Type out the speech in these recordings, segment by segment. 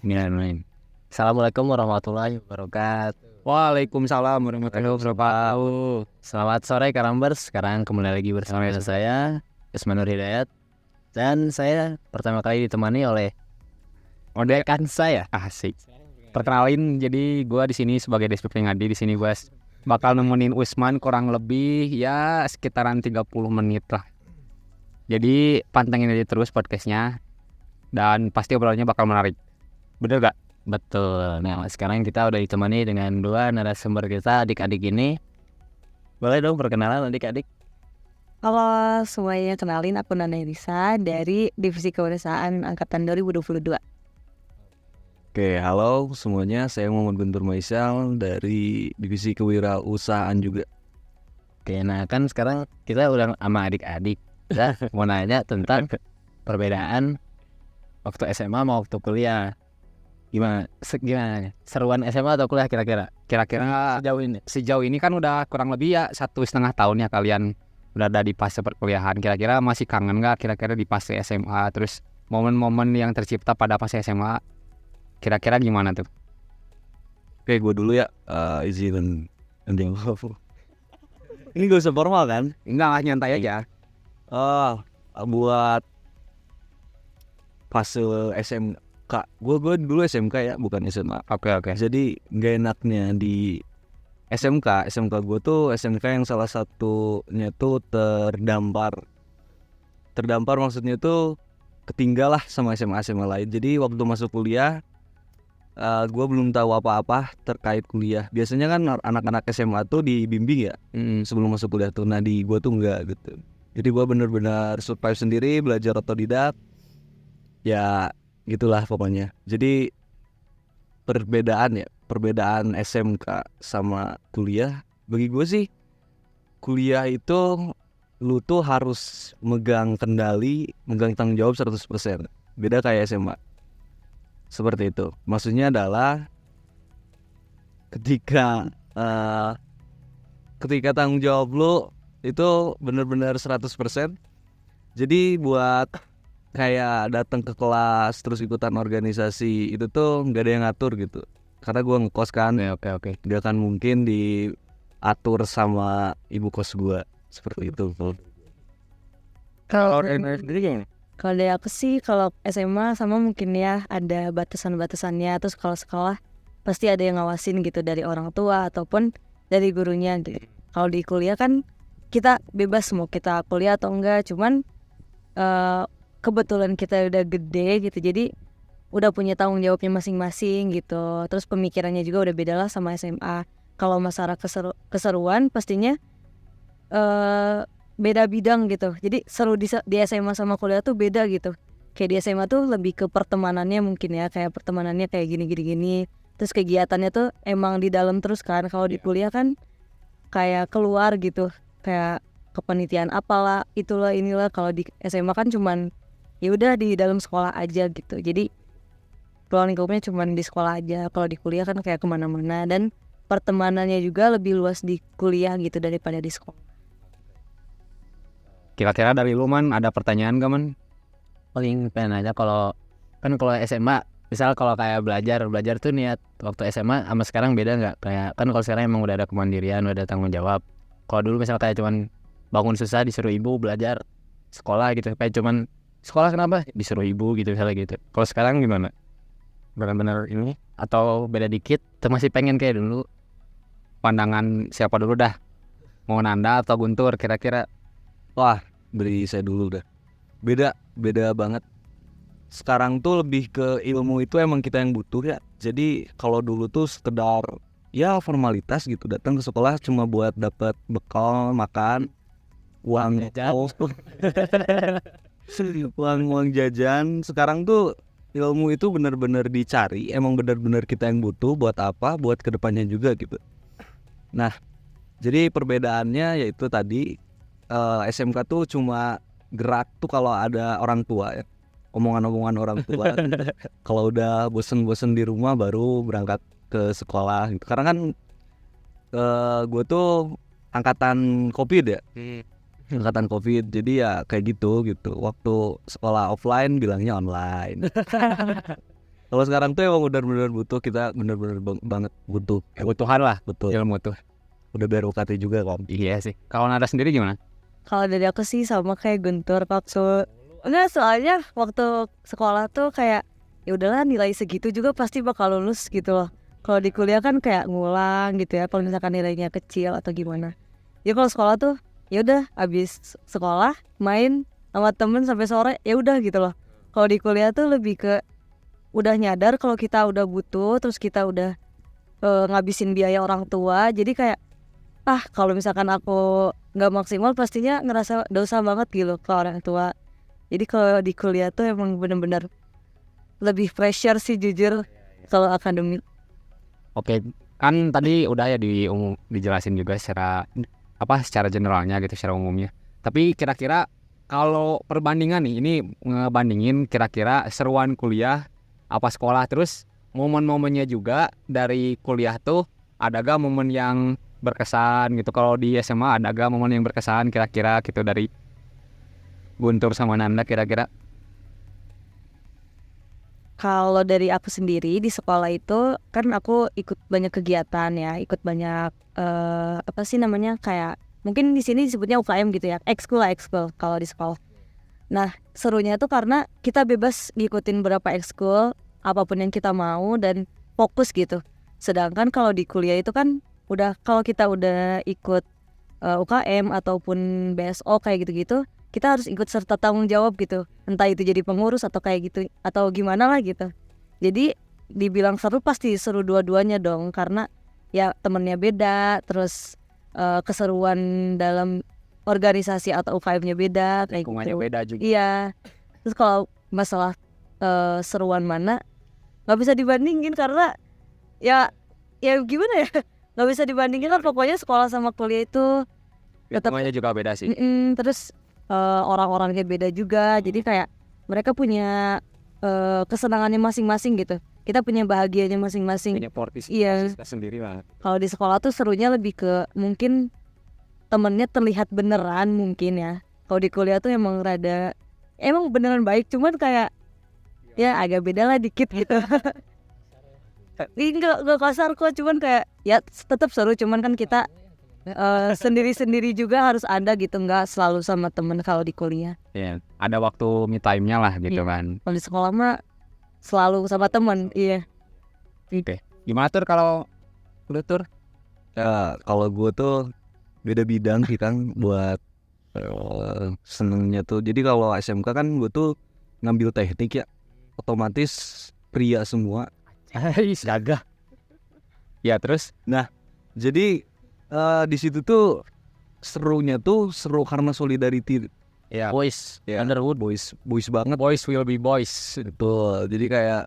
Bismillahirrahmanirrahim. Assalamualaikum warahmatullahi wabarakatuh. Waalaikumsalam warahmatullahi wabarakatuh. Selamat sore Karambers. Sekarang kembali lagi bersama saya Isman Nur Hidayat. Dan saya pertama kali ditemani oleh rekan saya. Asik. Perkenalin, jadi gue di sini sebagai Deskripsi Ngadi. Di sini gue bakal nemenin Usman kurang lebih ya sekitaran 30 menit lah. Jadi pantengin aja terus podcastnya dan pasti obrolannya bakal menarik. Bener gak? Betul. Nah, sekarang kita udah ditemani dengan dua narasumber kita, adik-adik ini. Boleh dong perkenalan adik-adik? Halo semuanya, kenalin aku Nana Elisa dari Divisi Kewirausahaan Angkatan 2022. Oke, halo semuanya. Saya Muhammad Guntur Maisal dari Divisi Kewirausahaan juga. Oke, nah kan sekarang kita udah sama adik-adik. Kita mau nanya tentang perbedaan waktu SMA sama waktu kuliah. Gimana seruan SMA atau kuliah kira-kira? Kira-kira sejauh ini kan udah kurang lebih ya 1,5 tahun ya kalian udah ada di fase perkuliahan. Kira-kira masih kangen gak kira-kira di fase SMA? Terus momen-momen yang tercipta pada fase SMA kira-kira gimana tuh? Oke, gue dulu ya. Izin jawab. Ini gak usah formal kan? Enggak lah, nyantai aja. Buat fase SMK, gue dulu SMK ya, bukan SMA. Oke. Jadi gak enaknya di SMK gue tuh SMK yang salah satunya tuh terdampar maksudnya tuh ketinggal lah sama SMA lain. Jadi waktu masuk kuliah gue belum tahu apa-apa terkait kuliah. Biasanya kan anak-anak SMA tuh dibimbing ya sebelum masuk kuliah tuh. Nah di gue tuh enggak gitu. Jadi gue benar-benar survive sendiri, belajar otodidak. Ya gitulah pokoknya. Jadi perbedaan SMK sama kuliah, bagi gue sih kuliah itu lu tuh harus megang tanggung jawab 100%. Beda kayak SMA. Seperti itu. Maksudnya adalah ketika tanggung jawab lu itu benar-benar 100%. Jadi buat kayak datang ke kelas terus ikutan organisasi itu tuh nggak ada yang ngatur gitu. Karena gue ngekos kan. Oke. Gak akan mungkin diatur sama ibu kos gue seperti itu. Kalau dari aku sih, kalau SMA sama mungkin ya ada batasan-batasannya. Terus kalau sekolah pasti ada yang ngawasin gitu dari orang tua ataupun dari gurunya gitu. Kalau di kuliah kan kita bebas mau kita kuliah atau enggak. Cuman kebetulan kita udah gede gitu, jadi udah punya tanggung jawabnya masing-masing gitu. Terus pemikirannya juga udah beda lah sama SMA. Kalau masalah keseruan pastinya beda bidang gitu. Jadi seru di SMA sama kuliah tuh beda gitu. Kayak di SMA tuh lebih ke pertemanannya mungkin ya, kayak pertemanannya kayak gini. Terus kegiatannya tuh emang di dalam terus kan. Kalau di kuliah kan kayak keluar gitu, kayak kepanitiaan apalah, itulah inilah. Kalau di SMA kan cuman ya udah di dalam sekolah aja gitu. Jadi ruang lingkupnya cuman di sekolah aja. Kalau di kuliah kan kayak kemana-mana, dan pertemanannya juga lebih luas di kuliah gitu daripada di sekolah. Kira-kira dari lu Man ada pertanyaan gak Man? Paling pengen aja kalau SMA, misal kalau kayak belajar tuh niat waktu SMA sama sekarang beda nggak? Kayak kan kalau sekarang emang udah ada kemandirian, udah ada tanggung jawab. Kalau dulu misal kayak cuman bangun susah disuruh ibu belajar sekolah gitu, kayak cuman sekolah kenapa disuruh ibu gitu misalnya gitu. Kalau sekarang gimana? Benar-benar ini atau beda dikit? Atau masih pengen kayak dulu? Pandangan siapa dulu dah? Mau Nanda atau Guntur kira-kira? Wah, beri saya dulu dah. Beda banget. Sekarang tuh lebih ke ilmu itu emang kita yang butuh ya. Jadi kalau dulu tuh sekedar ya formalitas gitu, datang ke sekolah cuma buat dapat bekal makan, uang uang jajan. Sekarang tuh ilmu itu benar-benar dicari, emang benar-benar kita yang butuh buat apa? Buat kedepannya juga gitu. Nah, jadi perbedaannya yaitu tadi SMK tuh cuma gerak tuh kalau ada orang tua ya, omongan-omongan orang tua. Kalau udah bosen-bosen di rumah baru berangkat ke sekolah gitu. Karena kan gue tuh angkatan COVID ya. Angkatan COVID, jadi ya kayak gitu. Waktu sekolah offline bilangnya online. Kalau sekarang tuh emang benar-benar butuh, kita benar-benar banget butuh. Kebutuhan lah Betul. ilmu tuh. Udah bayar UKT juga kan. Iya sih. Kalau Nada sendiri gimana? Kalau dari aku sih sama kayak Guntur waktu enggak, soalnya waktu sekolah tuh kayak ya udahlah nilai segitu juga pasti bakal lulus gitu loh. Kalau di kuliah kan kayak ngulang gitu ya, kalau misalkan nilainya kecil atau gimana. Ya kalau sekolah tuh ya udah abis sekolah main sama temen sampai sore ya udah gitu loh. Kalau di kuliah tuh lebih ke udah nyadar kalau kita udah butuh, terus kita udah ngabisin biaya orang tua, jadi kayak kalau misalkan aku nggak maksimal pastinya ngerasa dosa banget gitu ke orang tua. Jadi kalau di kuliah tuh emang bener-bener lebih pressure sih jujur kalau akademik. Oke, kan tadi udah ya dijelasin juga secara generalnya gitu, secara umumnya. Tapi kira-kira kalau perbandingan nih, ini ngebandingin kira-kira seruan kuliah apa sekolah, terus momen-momennya juga dari kuliah tuh ada gak momen yang berkesan gitu? Kalau di SMA ada gak momen yang berkesan kira-kira gitu dari Guntur sama Nanda kira-kira? Kalau dari aku sendiri di sekolah itu kan aku ikut banyak kegiatan ya, ikut banyak apa sih namanya, kayak mungkin di sini disebutnya UKM gitu ya, ekskul kalau di sekolah. Nah serunya tuh karena kita bebas ngikutin berapa ekskul apapun yang kita mau dan fokus gitu. Sedangkan kalau di kuliah itu kan kalau kita udah ikut UKM ataupun BSO kayak gitu-gitu, kita harus ikut serta tanggung jawab gitu, entah itu jadi pengurus atau kayak gitu atau gimana lah gitu. Jadi dibilang seru pasti seru dua-duanya dong, karena ya temennya beda, terus keseruan dalam organisasi atau UKM-nya beda kayak Lingkungannya gitu. beda juga. Iya. Terus kalau masalah seruan mana nggak bisa dibandingin karena ya gimana ya, nggak bisa dibandingin kan, pokoknya sekolah sama kuliah itu tetap Lingkungannya juga beda sih. terus orang-orangnya beda juga, jadi kayak mereka punya kesenangannya masing-masing gitu, kita punya bahagianya masing-masing. Punya portis Iya. sendiri lah. Kalau di sekolah tuh serunya lebih ke mungkin temennya terlihat beneran mungkin ya. Kalau di kuliah tuh emang beneran baik, cuman kayak ya agak beda lah dikit gitu. Enggak kasar kok, cuman kayak ya tetap seru, cuman kan kita sendiri-sendiri juga harus ada gitu, nggak selalu sama temen kalau di kuliah. Iya, ada waktu me time-nya lah gitu Iya. kan. Kalau di sekolah mah selalu sama temen. Iya. Oke. Gimana tuh kalau lu Tur? Ya kalau gue tuh beda bidang sih Kang buat senengnya tuh. Jadi kalau SMK kan gue tuh ngambil teknik ya, otomatis pria semua. Hai, gagah. Ya terus? Jadi di situ tuh serunya tuh seru karena solidarity. Ya, Boys, Ya, Underwood. boys banget. boys will be boys. Betul. Jadi kayak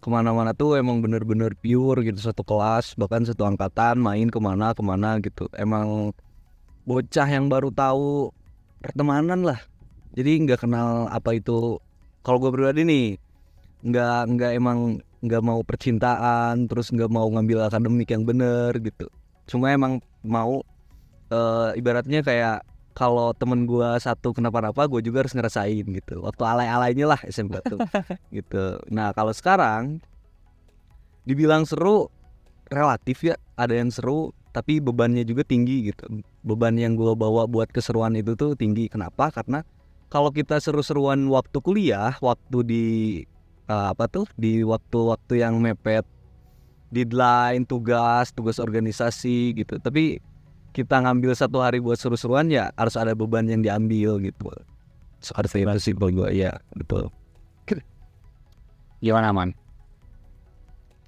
kemana-mana tuh emang bener-bener pure gitu, satu kelas bahkan satu angkatan main kemana gitu. Emang bocah yang baru tahu pertemanan lah. Jadi nggak kenal apa itu. Kalau gue pribadi nih nggak mau percintaan, terus nggak mau ngambil akademik yang bener gitu. Cuma emang mau ibaratnya kayak kalau temen gue satu kenapa-napa, gue juga harus ngerasain gitu. Waktu alay-alaynya lah SMK tuh gitu. Nah kalau sekarang dibilang seru relatif ya, ada yang seru tapi bebannya juga tinggi gitu. Beban yang gue bawa buat keseruan itu tuh tinggi. Kenapa? Karena kalau kita seru-seruan waktu kuliah, waktu di di waktu-waktu yang mepet deadline, tugas organisasi gitu. Tapi kita ngambil satu hari buat seru-seruan, ya harus ada beban yang diambil gitu. Harus itu sih kalau gue, ya betul. Gimana Man?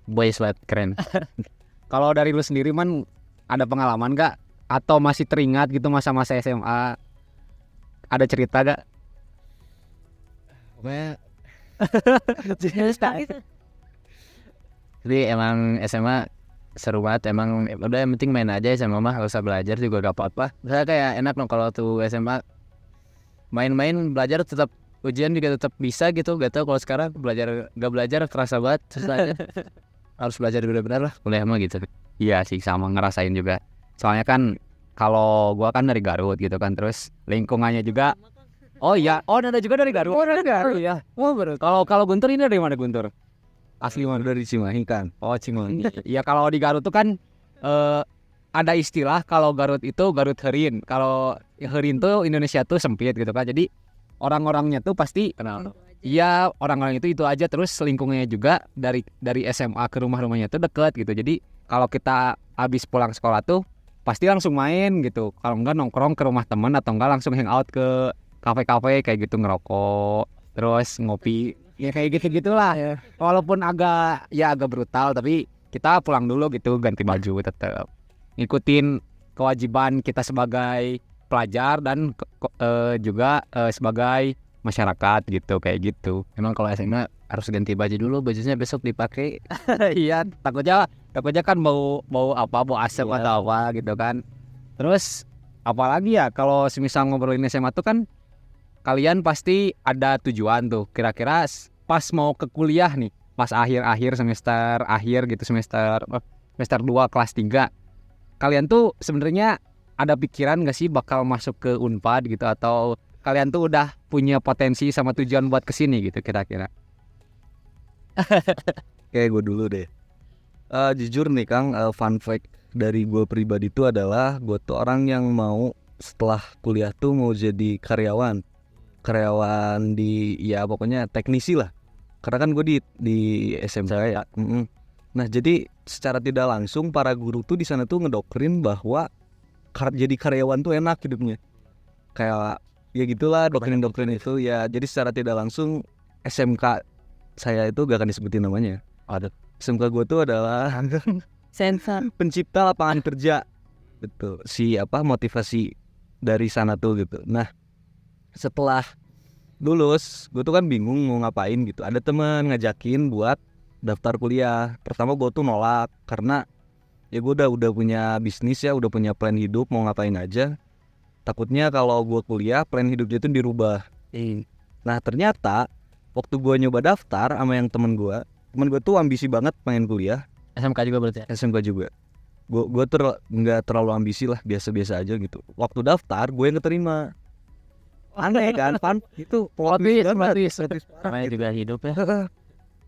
Boys banget, keren. Kalau dari lu sendiri Man, ada pengalaman gak? Atau masih teringat gitu masa-masa SMA? Ada cerita gak? Pokoknya jadi emang SMA seru banget, emang udah yang penting main aja SMA mah, gak usah belajar juga gak apa-apa. Misalnya kayak enak loh kalau tuh SMA main-main, belajar tetap, ujian juga tetap bisa gitu. Gak tau kalau sekarang gak belajar terasa banget susahnya. Harus belajar benar-benar lah kuliah mah gitu. Iya sih, sama ngerasain juga. Soalnya kan kalau gua kan dari Garut gitu kan, terus lingkungannya juga. Oh iya, Nanda juga dari Garut. Oh dari Garut Iya. oh baru. Kalau Guntur ini dari mana Guntur? Asli mana? Dari Cimahi kan. Oh, Cimahi. Iya, kalau di Garut tuh kan ada istilah kalau Garut itu Garut Herin. Kalau Herin tuh Indonesia tuh sempit gitu kan. Jadi orang-orangnya tuh pasti kenal. Iya, orang-orang itu aja, terus lingkungannya juga dari SMA ke rumah-rumahnya tuh deket gitu. Jadi kalau kita habis pulang sekolah tuh pasti langsung main gitu. Kalau enggak nongkrong ke rumah teman atau enggak langsung hangout ke kafe-kafe kayak gitu, ngerokok, terus ngopi. Ya kayak gitu-gitulah. Walaupun agak brutal, tapi kita pulang dulu gitu, ganti baju tetap. Ngikutin kewajiban kita sebagai pelajar dan juga sebagai masyarakat gitu, kayak gitu. Emang kalau SMA harus ganti baju dulu, bajunya besok dipakai. Iya, takutnya kan bau asap atau apa gitu kan. Terus apalagi ya kalau semisal ngobrolin SMA tuh kan kalian pasti ada tujuan tuh. Kira-kira pas mau ke kuliah nih, pas akhir semester akhir gitu, semester 2 kelas 3. Kalian tuh sebenarnya ada pikiran gak sih bakal masuk ke Unpad gitu, atau kalian tuh udah punya potensi sama tujuan buat kesini gitu kira-kira? Kayak gue dulu deh. Jujur nih Kang, fun fact dari gue pribadi itu adalah gue tuh orang yang mau setelah kuliah tuh mau jadi karyawan di, ya pokoknya teknisi lah. Karena kan gue di SMK ya. Nah jadi secara tidak langsung para guru tuh di sana tuh ngedoktrin bahwa jadi karyawan tuh enak hidupnya. Kayak ya gitulah doktrin itu ya. Jadi secara tidak langsung SMK saya itu gak akan disebutin namanya. SMK gue tuh adalah Sensor. pencipta lapangan kerja. Betul. Motivasi dari sana tuh gitu. Nah, setelah lulus, gue tuh kan bingung mau ngapain gitu. Ada teman ngajakin buat daftar kuliah. Pertama gue tuh nolak karena ya gue udah punya bisnis ya, udah punya plan hidup mau ngapain aja. Takutnya kalau gue kuliah plan hidupnya itu dirubah. Nah ternyata waktu gue nyoba daftar sama yang temen gue tuh ambisi banget pengen kuliah. SMK juga berarti ya? SMK juga. Gue nggak terlalu ambisi lah, biasa-biasa aja gitu. Waktu daftar gue yang keterima. Aneh kan, itu plot twist. Namanya juga hidup ya.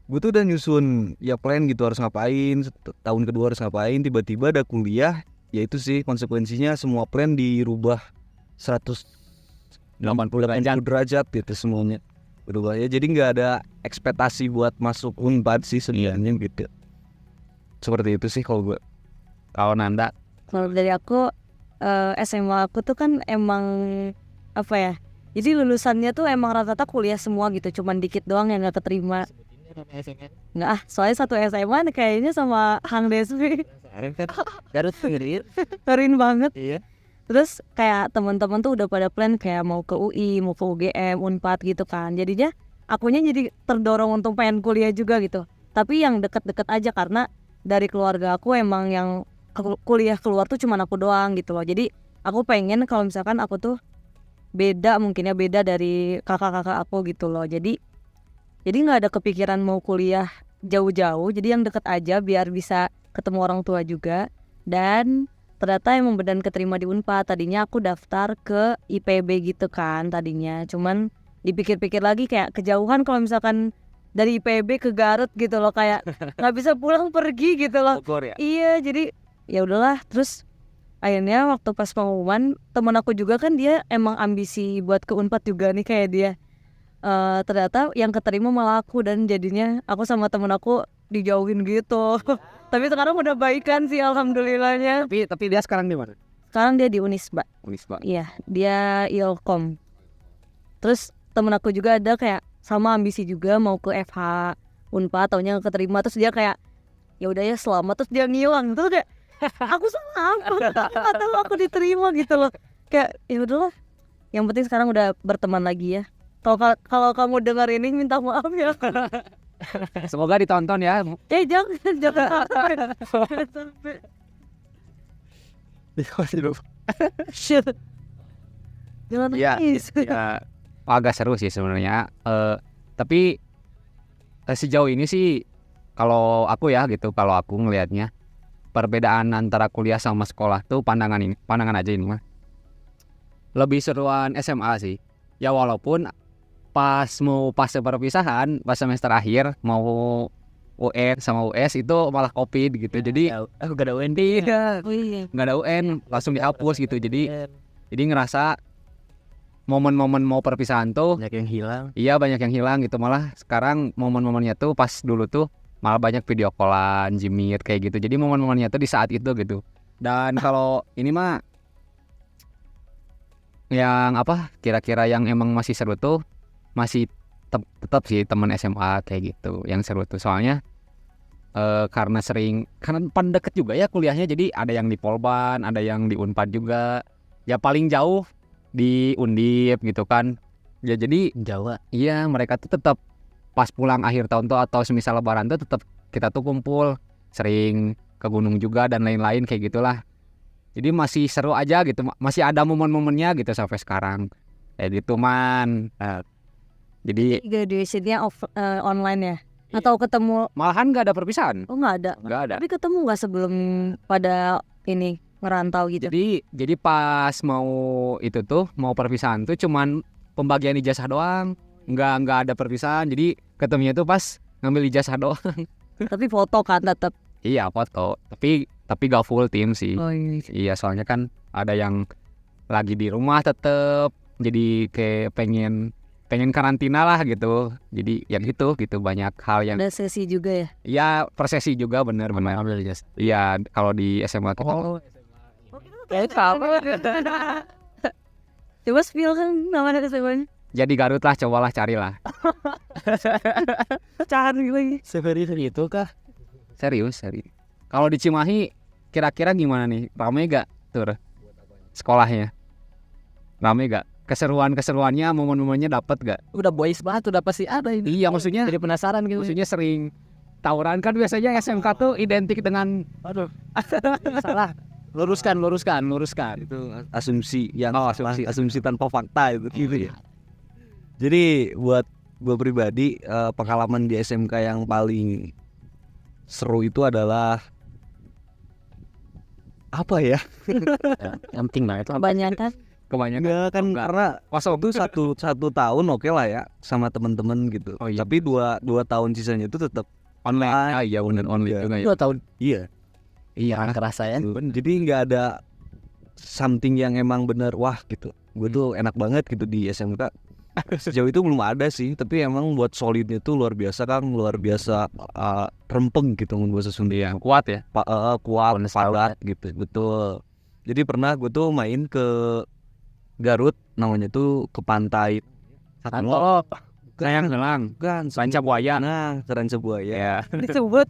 Gue tuh udah nyusun ya plan gitu harus ngapain, tahun kedua harus ngapain, tiba-tiba ada kuliah, ya itu sih konsekuensinya semua plan dirubah 180 derajat gitu semuanya berubah ya. Jadi nggak ada ekspektasi buat masuk Unpad sih sebenarnya gitu. Seperti itu sih kalau gue. Kalau Nanda? Kalau dari aku SMA aku tuh kan emang apa ya? Jadi lulusannya tuh emang rata-rata kuliah semua gitu, cuman dikit doang yang nggak keterima. Nggak soalnya satu SMA kayaknya sama Hang Desmi. Garut Keren banget. Iya. Terus kayak teman-teman tuh udah pada plan kayak mau ke UI, mau ke UGM, Unpad gitu kan. Jadinya akunya jadi terdorong untuk pengen kuliah juga gitu. Tapi yang deket-deket aja karena dari keluarga aku emang yang kuliah keluar tuh cuman aku doang gitu loh. Jadi aku pengen kalau misalkan aku tuh beda dari kakak-kakak aku gitu loh. Jadi nggak ada kepikiran mau kuliah jauh-jauh. Jadi yang deket aja biar bisa ketemu orang tua juga. Dan ternyata emang beneran keterima di Unpad. Tadinya aku daftar ke IPB gitu kan tadinya. Cuman dipikir-pikir lagi kayak kejauhan kalau misalkan dari IPB ke Garut gitu loh, kayak nggak bisa pulang pergi gitu loh. Iya, jadi ya udahlah. Terus akhirnya waktu pas pengumuman, teman aku juga kan dia emang ambisi buat ke Unpad juga nih kayak dia. Ternyata yang keterima malah aku, dan jadinya aku sama temen aku dijauhin gitu. Tapi sekarang udah baikan sih alhamdulillahnya. Tapi dia sekarang di mana? Sekarang dia di Unisba. Unisba. Iya, dia Ilkom. Terus temen aku juga ada kayak sama ambisi juga mau ke FH Unpad, taunya gak keterima. Terus dia kayak ya udah ya selamat, terus dia ngilang. Terus kayak aku salah apa? Gak tahu aku diterima gitu loh. Kayak ya udahlah. Yang penting sekarang udah berteman lagi ya. Kalau kamu dengar ini minta maaf ya. Semoga ditonton ya. Jangan sampai. Shit. Jangan nangis. Ya, agak seru sih sebenarnya. Tapi sejauh ini sih kalau aku ngelihatnya perbedaan antara kuliah sama sekolah tuh pandangan aja ini mah. Lebih seruan SMA sih. Ya walaupun pas fase perpisahan, pas semester akhir mau UN sama US itu malah COVID gitu. Jadi aku gak ada UN. iya, Oh iya. nggak ada UN langsung dihapus gitu. Jadi ngerasa momen-momen mau perpisahan tuh Banyak yang hilang. iya banyak yang hilang gitu. Malah sekarang momen-momennya tuh pas dulu tuh malah banyak video callan, Jimit kayak gitu. Jadi momen-momennya tuh di saat itu gitu. Dan kalau ini mah yang apa kira-kira yang emang masih seru tuh masih tetap sih teman SMA kayak gitu yang seru tuh. Soalnya karena pan deket juga ya kuliahnya, jadi ada yang di Polban, ada yang di Unpad juga. Ya paling jauh di Undip gitu kan. Ya jadi Jawa. iya mereka tuh tetap pas pulang akhir tahun tuh atau semisal lebaran tuh tetap kita tuh kumpul, sering ke gunung juga dan lain-lain kayak gitulah. Jadi masih seru aja gitu, masih ada momen-momennya gitu sampai sekarang. Kayak gitu man. Jadi Graduationnya online ya? Atau ketemu? malahan nggak ada perpisahan. Oh nggak ada. Nggak ada. Tapi ketemu nggak sebelum pada ini ngerantau gitu? Jadi pas mau itu tuh mau perpisahan tuh cuman pembagian ijazah doang, nggak ada perpisahan. Jadi ketemunya tuh pas ngambil ijazah doang. Tapi foto kan tetap. Iya foto, tapi gak full tim sih. Oh iya. Iya soalnya kan ada yang lagi di rumah tetep, jadi kayak pengen karantina lah gitu. Jadi ya gitu banyak hal yang Ada sesi juga ya? iya persesi juga bener. Ambil ijazah. Iya kalau di SMA tuh Kayak sama. Coba spill kan namanya SMA-nya. jadi Garut lah, cobalah carilah. Cari lagi. Severi itu kah? Serius. Kalau di Cimahi kira-kira gimana nih? Rame gak tur sekolahnya? Rame gak? Keseruannya, momen-momennya dapat gak? Udah boys banget, udah pasti ada ini. Iya maksudnya Jadi penasaran gitu. maksudnya sering tawuran kan biasanya SMK tuh identik dengan Aduh. Salah. Luruskan. Itu asumsi yang asumsi. asumsi tanpa fakta itu gitu ya. Jadi buat gue pribadi pengalaman di SMK yang paling seru itu adalah apa ya? Yang penting banget lah. Kebanyakan. kebanyakan. Enggak kan Enggak. karena Pas itu satu tahun oke lah ya sama teman-teman gitu. Oh, iya. Tapi dua tahun sisanya itu tetap online. Iya bener online Iya. juga ya. 2 tahun. iya. Iya. Kerasa ya. Jadi nggak ada something yang emang bener wah gitu. Gue tuh enak banget gitu di SMK. Sejauh itu belum ada sih, tapi emang buat solidnya tuh luar biasa rempeng gitu ngomong bahasa Sunda. Iya, kuat ya. Kuat, padat gitu, betul. Jadi pernah gue tuh main ke Garut, namanya tuh ke pantai Kantor. Sayang gelang. kan Ranca Buaya. Nah, ke Ranca Buaya. Ya. Disebut.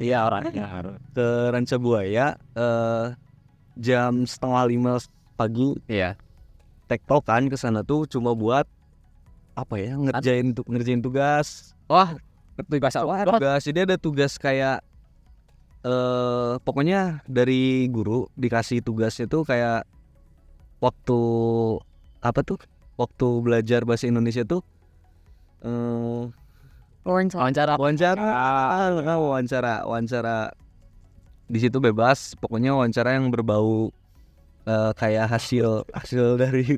Iya orangnya. Ke Ranca Buaya jam 4:30 pagi. Iya. Tektokan ke sana tuh cuma buat apa ya? Ngerjain tugas. Wah, tugas apa? Tugas jadi ada tugas kayak pokoknya dari guru dikasih tugasnya tuh kayak waktu apa tuh? Waktu belajar bahasa Indonesia tuh Wawancara. wawancara di situ bebas, pokoknya wawancara yang berbau kayak hasil dari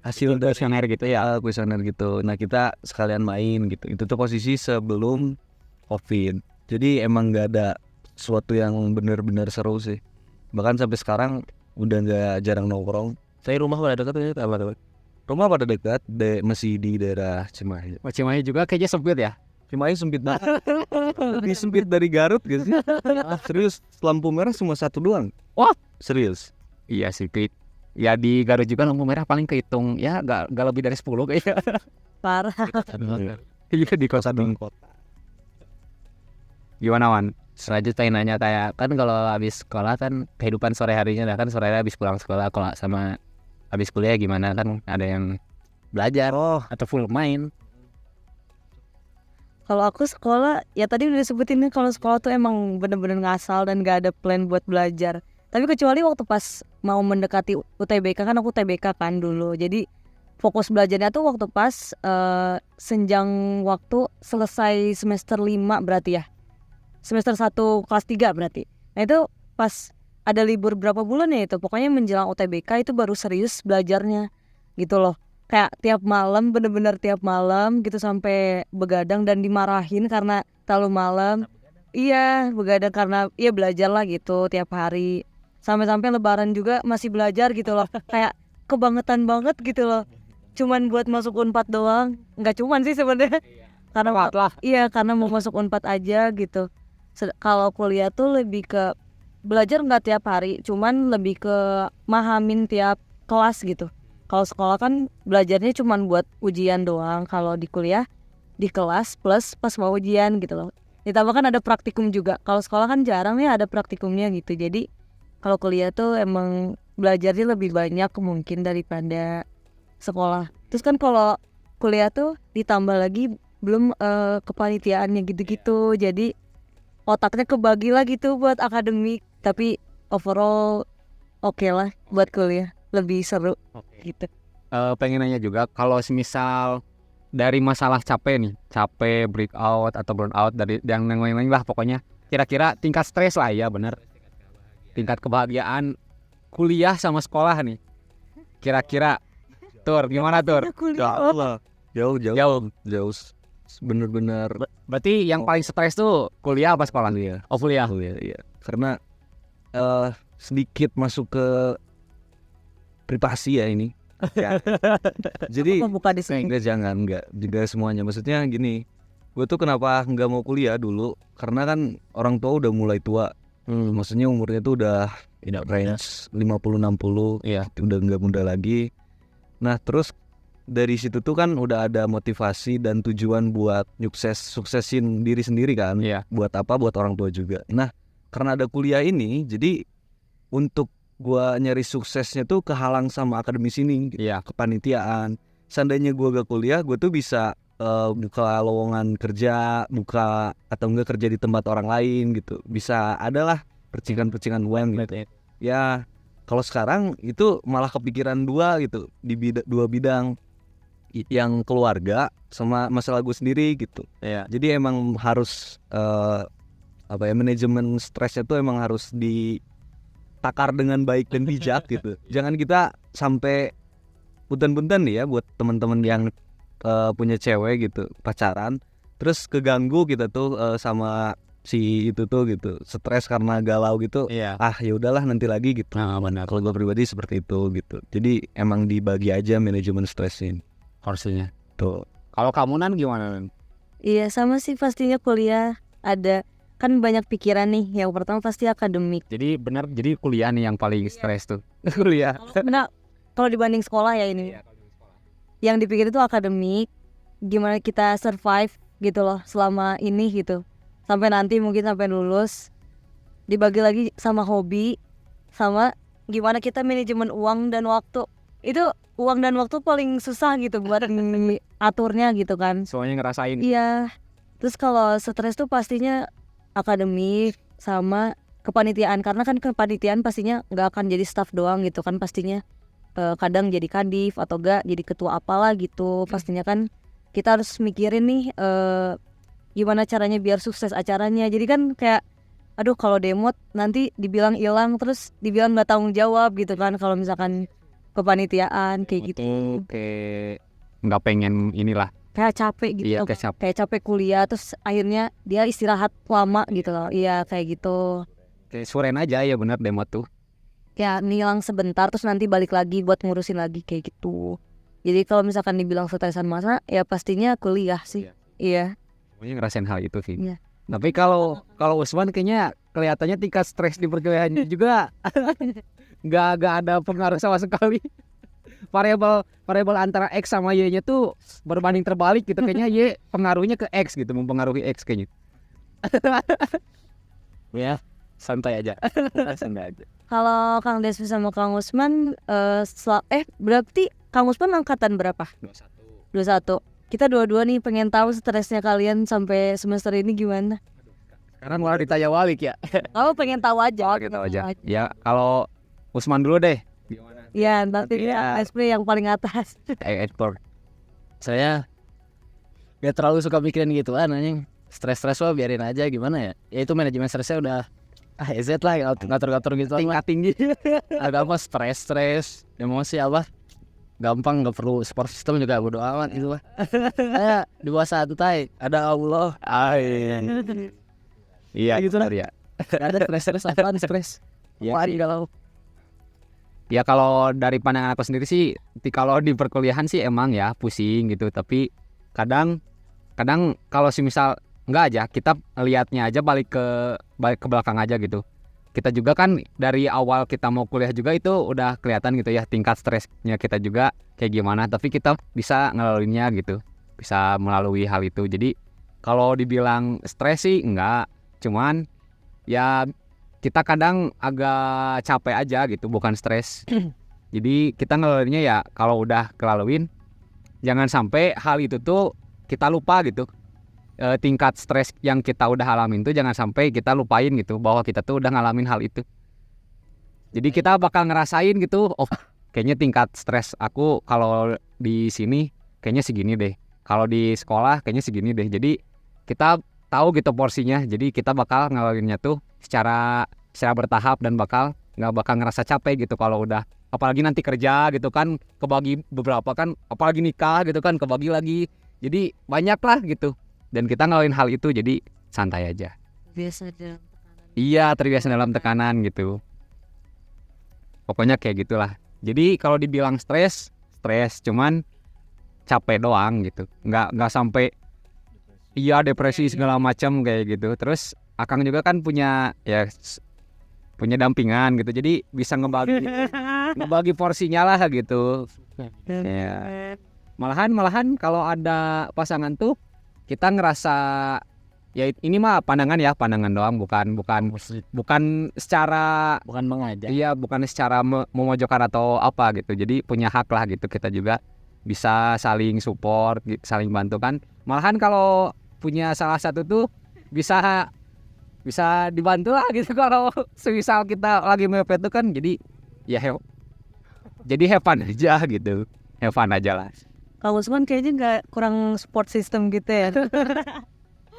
hasil dari Kuesioner gitu ya. kuesioner gitu. Nah kita sekalian main gitu. Itu tuh posisi sebelum COVID. Jadi emang nggak ada sesuatu yang benar-benar seru sih. Bahkan sampai sekarang udah nggak jarang nongkrong. Saya rumah pada dekat itu apa tuh? Rumah pada dekat, masih di daerah Cimahi. Cimahi juga kayaknya sempit ya. Cimahi sempit banget. Lebih sempit dari Garut gitu sih. Serius, lampu merah cuma satu doang. Wah. Serius. Iya sih, ya di Garut juga lampu merah paling kehitung ya gak lebih dari 10 kayaknya. Parah. Iya di kota dong. Gimana Wan? Selanjutnya pengen nanya kayak kan kalau habis sekolah kan kehidupan sore harinya lah kan sore hari habis pulang sekolah kalau sama habis kuliah gimana kan ada yang belajar atau full main. Kalau aku sekolah ya tadi udah disebutin nih, kalau sekolah tuh emang bener-bener ngasal dan gak ada plan buat belajar. Tapi kecuali waktu pas mau mendekati UTBK, kan aku UTBK kan dulu. Jadi fokus belajarnya tuh waktu pas senjang waktu selesai semester 5 berarti ya. Semester 1 kelas 3 berarti. Nah itu pas ada libur berapa bulan ya itu. Pokoknya menjelang UTBK itu baru serius belajarnya gitu loh. kayak tiap malam, bener-bener tiap malam gitu sampai begadang dan dimarahin karena terlalu malam. Iya, begadang karena iya belajar lah gitu tiap hari. Sampai-sampai lebaran juga masih belajar gitu loh. Kayak kebangetan banget gitu loh. Cuman buat masuk Unpad doang. Nggak cuman sih sebenarnya. Karena lah. iya, karena mau masuk Unpad aja gitu. Kalau kuliah tuh lebih ke belajar nggak tiap hari, cuman lebih ke mahamin tiap kelas gitu. Kalau sekolah kan belajarnya cuman buat ujian doang. Kalau di kuliah di kelas plus pas mau ujian gitu loh. Ditambah kan ada praktikum juga. Kalau sekolah kan jarang nih ada praktikumnya gitu. Jadi kalau kuliah tuh emang belajarnya lebih banyak mungkin daripada sekolah. Terus kan kalau kuliah tuh ditambah lagi belum kepanitiaannya gitu-gitu. Jadi otaknya kebagi lah gitu buat akademik. Tapi overall oke lah buat kuliah. Lebih seru gitu. Pengen nanya juga kalau semisal dari masalah capek nih, capek breakout atau burnout dari yang lain-lain lah pokoknya. Kira-kira tingkat stres lah ya bener. Tingkat kebahagiaan kuliah sama sekolah nih. Kira-kira Tur gimana Tur? Jauh lah. Jauh. Jauh. Bener-bener Berarti yang paling stres tuh kuliah apa sekolah? kuliah. Oh kuliah. Iya. Karena sedikit masuk ke privasi ya ini. Ya. Jadi Apa buka di sini? enggak juga semuanya. Maksudnya gini, gue tuh kenapa nggak mau kuliah dulu? Karena kan orang tua udah mulai tua. Maksudnya umurnya tuh udah range 50-60. Iya. Udah nggak muda lagi. Nah terus dari situ tuh kan udah ada motivasi dan tujuan buat suksesin diri sendiri kan. Iya. Buat apa? Buat orang tua juga. Nah karena ada kuliah ini, jadi untuk gua nyari suksesnya tuh kehalang sama akademis ini, Iya. kepanitiaan. Seandainya gua gak kuliah, gua tuh bisa buka lowongan kerja, buka atau enggak kerja di tempat orang lain gitu. Bisa adalah percikan-percikan uang gitu. Ya, kalau sekarang itu malah kepikiran dua gitu di dua bidang, yang keluarga sama masalah gue sendiri gitu. Iya. Jadi emang harus manajemen stresnya tuh emang harus ditakar dengan baik dan bijak gitu. Jangan kita sampai punten-punten nih ya buat teman-teman yang punya cewek gitu, pacaran, terus keganggu kita tuh sama si itu tuh gitu, stres karena galau gitu. Iya. Ya udahlah nanti lagi gitu. Nah, benar. Kalau gue pribadi seperti itu gitu. Jadi emang dibagi aja manajemen stresnya Harusnya. tuh. Kalau kamu Nan gimana Nan? Iya sama sih pastinya kuliah ada kan banyak pikiran nih. Yang pertama pasti akademik. Jadi benar, jadi kuliah nih yang paling stres tuh. Kuliah. Kalau dibanding sekolah ya ini. Yang dipikir itu akademik, gimana kita survive gitu loh selama ini gitu. Sampai nanti mungkin sampai lulus. Dibagi lagi sama hobi, sama gimana kita manajemen uang dan waktu. Itu uang dan waktu paling susah gitu buat aturnya gitu kan. Soalnya ngerasain. Iya. Terus kalau stres tuh pastinya akademik sama kepanitiaan, karena kan kepanitiaan pastinya nggak akan jadi staff doang gitu kan, pastinya kadang jadi kadif atau enggak jadi ketua apalah gitu. Pastinya kan kita harus mikirin nih gimana caranya biar sukses acaranya. Jadi kan kayak aduh kalau demot nanti dibilang hilang, terus dibilang nggak tanggung jawab gitu kan kalau misalkan kepanitiaan kayak gitu. Kayak nggak pengen inilah. Kayak capek gitu. Iya, kayak capek. Kayak capek kuliah terus akhirnya dia istirahat lama gitu loh. Iya kayak gitu. Kayak suren aja ya benar demot tuh. Kayak ngilang sebentar terus nanti balik lagi buat ngurusin lagi kayak gitu. Jadi kalau misalkan dibilang stresan masa ya pastinya kuliah sih. Iya. Pokoknya ngerasain hal itu sih. Iya. Tapi kalau Usman kayaknya kelihatannya tingkat stres di perkuliahannya juga nggak ada pengaruh sama sekali. Variabel antara X sama Y-nya tuh berbanding terbalik gitu. Kayaknya Y pengaruhnya ke X gitu, mempengaruhi X kayaknya. Ya, santai aja. Santai aja. Kalau Kang Desmi sama Kang Usman berarti Kang Usman angkatan berapa? 21. Kita dua-dua nih pengen tahu stresnya kalian sampai semester ini gimana? Sekarang malah ditanya Walik ya. Kamu pengen tahu aja. Gitu aja. Ya, kalau Usman dulu deh. Gimana? Ya, nanti dia SP yang paling atas. Ekspor. Saya gak terlalu suka mikirin gituan anjing. Stres-stres mah biarin aja, gimana ya. Ya itu manajemen stresnya udah EZ lah, ngatur-ngatur gitu. Tingkat tinggi. Agak mah stres, emosi apa. gampang, nggak perlu support system juga bodo amat gitu lah. Kayak di bawah satu tai ada Allah. Iya gitu lah. ya. Gak ada stres apaan stres. Iya Apaan sih. kalau Ya kalau dari pandangan aku sendiri sih, kalau di perkuliahan sih emang ya pusing gitu. Tapi kadang kalau misal enggak aja, kita lihatnya aja balik ke belakang aja gitu. Kita juga kan dari awal kita mau kuliah juga itu udah kelihatan gitu ya tingkat stresnya kita juga kayak gimana. Tapi kita bisa ngelaluinnya gitu, bisa melalui hal itu. Jadi kalau dibilang stres sih enggak, cuman ya kita kadang agak capek aja gitu, bukan stres. Jadi kita ngelaluinnya ya kalau udah kelaluin, jangan sampai hal itu tuh kita lupa gitu. Tingkat stres yang kita udah alamin tuh jangan sampai kita lupain gitu bahwa kita tuh udah ngalamin hal itu. Jadi kita bakal ngerasain gitu, oh kayaknya tingkat stres aku kalau di sini kayaknya segini deh. Kalau di sekolah kayaknya segini deh. Jadi kita tahu gitu porsinya. Jadi kita bakal ngelaluinnya tuh secara bertahap dan nggak bakal ngerasa capek gitu kalau udah, apalagi nanti kerja gitu kan kebagi beberapa kan, apalagi nikah gitu kan kebagi lagi. Jadi banyak lah gitu. Dan kita ngelaluin hal itu jadi santai aja. Biasa dalam tekanan. Iya, terbiasa dalam tekanan gitu. Pokoknya kayak gitulah. Jadi kalau dibilang stres, cuman capek doang gitu. Nggak sampai depresi segala macam kayak gitu. Terus Akang juga kan punya dampingan gitu. Jadi bisa ngebagi porsinya lah gitu. Ya. Malahan kalau ada pasangan tuh kita ngerasa ya ini mah pandangan doang, bukan secara mengajak. iya, bukan secara memojokkan atau apa gitu. Jadi punya hak lah gitu, kita juga bisa saling support, saling bantu kan. Malahan kalau punya salah satu tuh bisa dibantu lah gitu kalau semisal kita lagi mepet tuh kan. Jadi ya have fun aja gitu. Have fun aja lah. Kalau Usman kayaknya nggak kurang support system gitu ya.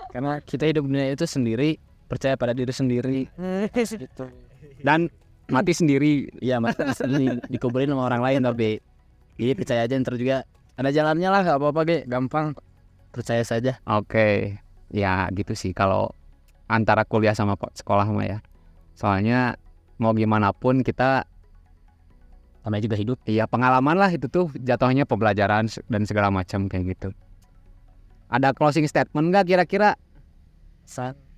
Karena kita hidup dunia itu sendiri, percaya pada diri sendiri gitu. Dan mati sendiri. Iya, mati sendiri dikuburin sama orang lain, tapi iya percaya aja, ntar juga ada jalannya lah, gak apa-apa ge, gampang, percaya saja. Oke. Ya gitu sih kalau antara kuliah sama sekolah mah ya. Soalnya mau gimana pun kita Namanya juga hidup. iya pengalaman lah, itu tuh jatuhnya pembelajaran dan segala macam kayak gitu. Ada closing statement nggak kira-kira?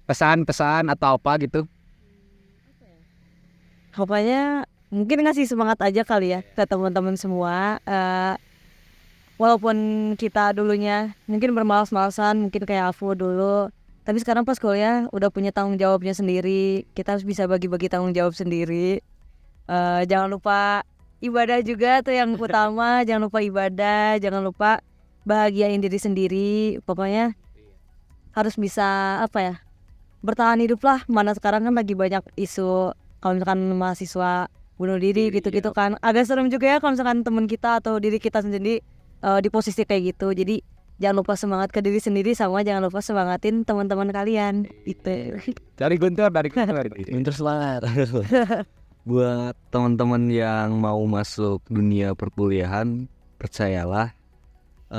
Pesan-pesan atau apa gitu? Pokoknya mungkin ngasih semangat aja kali ya ke teman-teman semua. Walaupun kita dulunya mungkin bermalas-malasan, mungkin kayak aku dulu, tapi sekarang pas kuliah udah punya tanggung jawabnya sendiri. Kita harus bisa bagi-bagi tanggung jawab sendiri. Jangan lupa ibadah juga tuh yang utama. Jangan lupa ibadah, jangan lupa bahagiain diri sendiri. Pokoknya harus bisa bertahan hidup lah. Mana sekarang kan lagi banyak isu kalau misalkan mahasiswa bunuh diri gitu-gitu kan. Agak serem juga ya kalau misalkan teman kita atau diri kita sendiri di posisi kayak gitu. Jadi jangan lupa semangat ke diri sendiri, sama jangan lupa semangatin teman-teman kalian gitu. Dari Guntur. Guntur semangat. Buat teman-teman yang mau masuk dunia perkuliahan, percayalah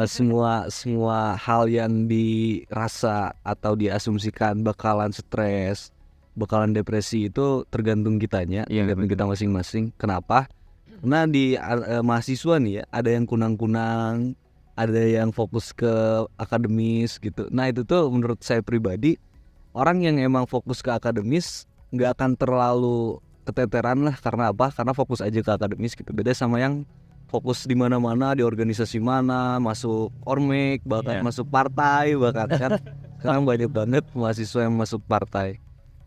semua hal yang dirasa atau diasumsikan bakalan stres, bakalan depresi itu tergantung kitanya, tergantung kita masing-masing. Kenapa? Karena di mahasiswa nih ya, ada yang kunang-kunang, ada yang fokus ke akademis gitu. Nah itu tuh menurut saya pribadi, orang yang emang fokus ke akademis nggak akan terlalu keteteran lah. Karena apa? Karena fokus aja ke akademis gitu. Beda sama yang fokus di mana-mana, di organisasi mana, masuk ormek, bahkan masuk partai, bahkan kan sekarang banyak banget mahasiswa yang masuk partai.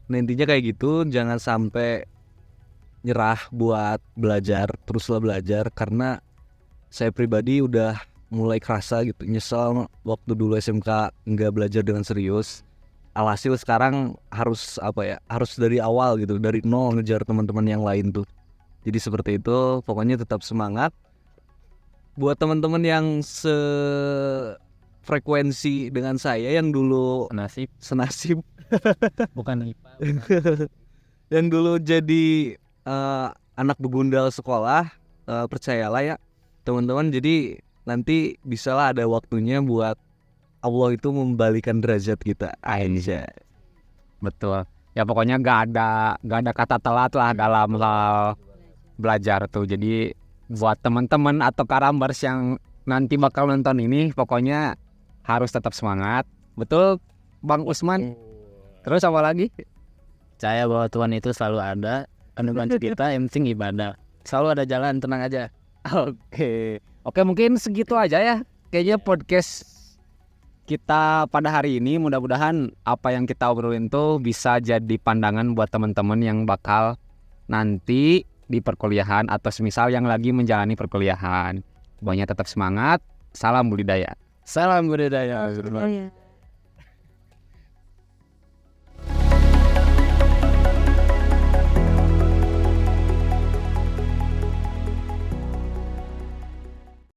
Nah intinya kayak gitu, jangan sampai nyerah buat belajar, teruslah belajar. Karena saya pribadi udah mulai kerasa gitu, nyesel waktu dulu SMK nggak belajar dengan serius. Alhasil sekarang harus harus dari awal gitu, dari nol ngejar teman-teman yang lain tuh. Jadi seperti itu, pokoknya tetap semangat. Buat teman-teman yang sefrekuensi dengan saya, yang dulu senasib Bukan IPA. yang dulu jadi anak begundal sekolah, percayalah ya, teman-teman. Jadi nanti bisalah ada waktunya buat Allah itu membalikan derajat kita. Aja. Betul. Ya pokoknya gak ada kata telat lah dalam hal belajar tuh. Jadi buat teman-teman atau karambers yang nanti bakal nonton ini, pokoknya harus tetap semangat. Betul, Bang Usman? Terus apa lagi? Percaya bahwa Tuhan itu selalu ada, membantu kita, yang penting ibadah. Selalu ada jalan, tenang aja. Oke, mungkin segitu aja ya. Kayaknya podcast kita pada hari ini, mudah-mudahan apa yang kita obrolin tuh bisa jadi pandangan buat teman-teman yang bakal nanti di perkuliahan atau semisal yang lagi menjalani perkuliahan. Pokoknya tetap semangat, salam budidaya. Salam budidaya. Oh, iya.